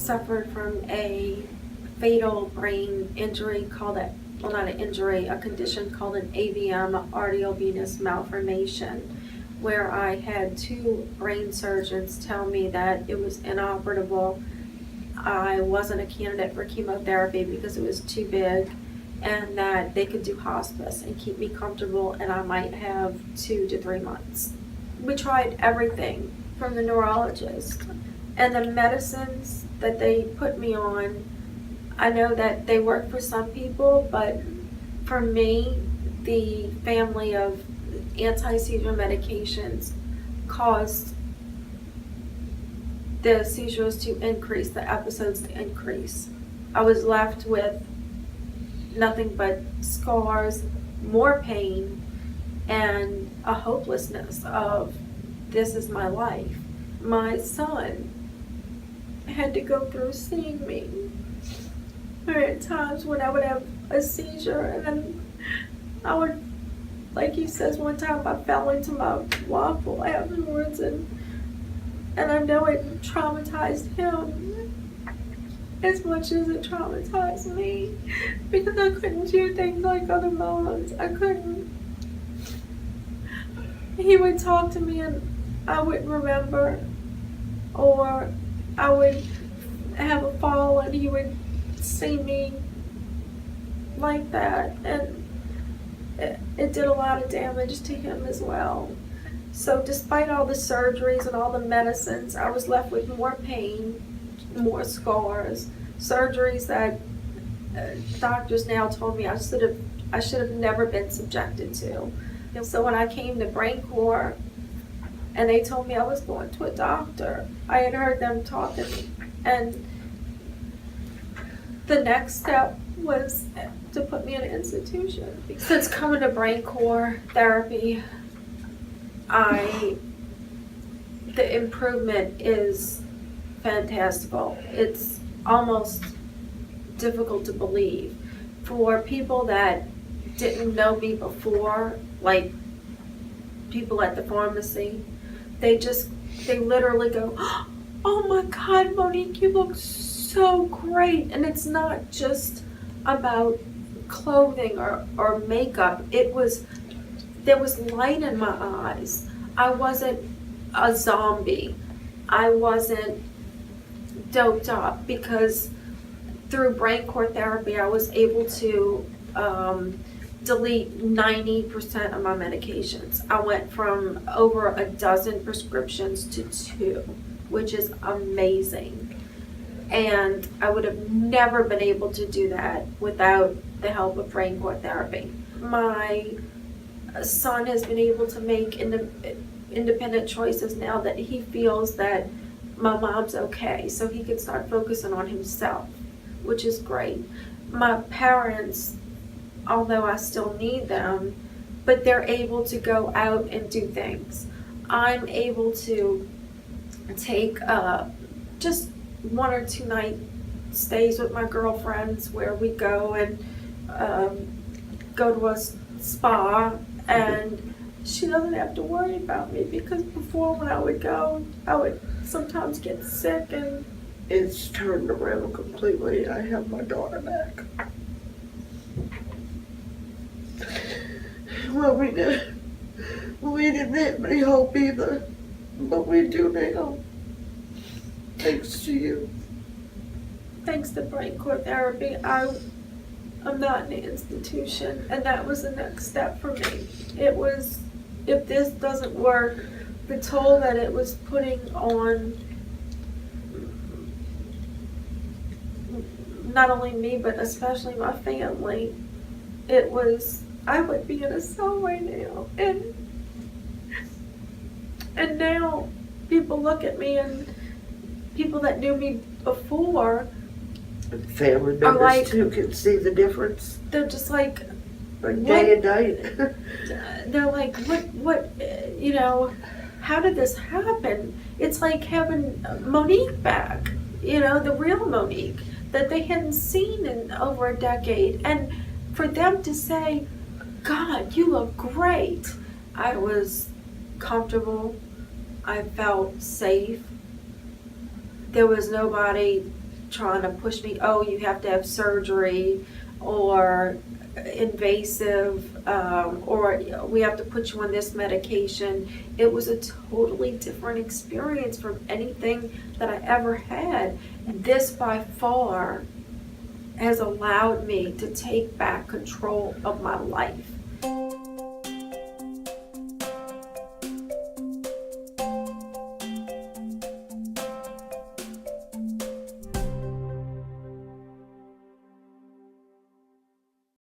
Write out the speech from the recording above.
suffered from a fatal brain injury called a, well, not an injury, a condition called an AVM, arteriovenous malformation, where I had 2 brain surgeons tell me that it was inoperable. I wasn't a candidate for chemotherapy because it was too big, and that they could do hospice and keep me comfortable, and I might have 2 to 3 months. We tried everything from the neurologist, and the medicines that they put me on, I know that they work for some people, but for me, the family of anti-seizure medications caused the seizures to increase, the episodes to increase. I was left with nothing but scars, more pain, and a hopelessness of, this is my life. My son had to go through seeing me. There are times when I would have a seizure, and then I would, like he says, one time I fell into my waffle afterwards, and I know it traumatized him as much as it traumatized me, because I couldn't do things like other moms. I couldn't. He would talk to me and I wouldn't remember, or I would have a fall and he would see me like that, and it did a lot of damage to him as well. So despite all the surgeries and all the medicines, I was left with more pain, more scars, surgeries that doctors now told me I should have never been subjected to. So when I came to Brain Corps and they told me I was going to a doctor, I had heard them talking, and the next step was to put me in an institution. Since coming to Brain Corps therapy, the improvement is fantastical. It's almost difficult to believe. For people that didn't know me before, like people at the pharmacy, they literally go, "Oh my God, Monique, you look so great." And it's not just about clothing or makeup. There was light in my eyes. I wasn't a zombie. I wasn't doped up, because through Brain Corps therapy, I was able to delete 90% of my medications. I went from over a dozen prescriptions to 2, which is amazing. And I would have never been able to do that without the help of Brain Corps therapy. My son has been able to make independent choices now that he feels that my mom's okay, so he can start focusing on himself, which is great. My parents, although I still need them, but they're able to go out and do things. I'm able to take just 1 or 2 night stays with my girlfriends, where we go and go to a spa, and she doesn't have to worry about me, because before, when I would go, I would sometimes get sick. And it's turned around completely. I have my daughter back. Well, we didn't have any hope either, but we do now. Thanks to you. Thanks to Brain Corps therapy, I'm not in an institution, and that was the next step for me. It was, if this doesn't work, the toll that it was putting on not only me, but especially my family, I would be in a cell right now. And now people look at me, and people that knew me before, family members too can see the difference. They're just like day and night. They're like, what, how did this happen? It's like having Monique back, the real Monique that they hadn't seen in over a decade. And for them to say, "God, you look great," I was comfortable. I felt safe. There was nobody trying to push me, oh, you have to have surgery, or invasive, or we have to put you on this medication. It was a totally different experience from anything that I ever had. This by far has allowed me to take back control of my life.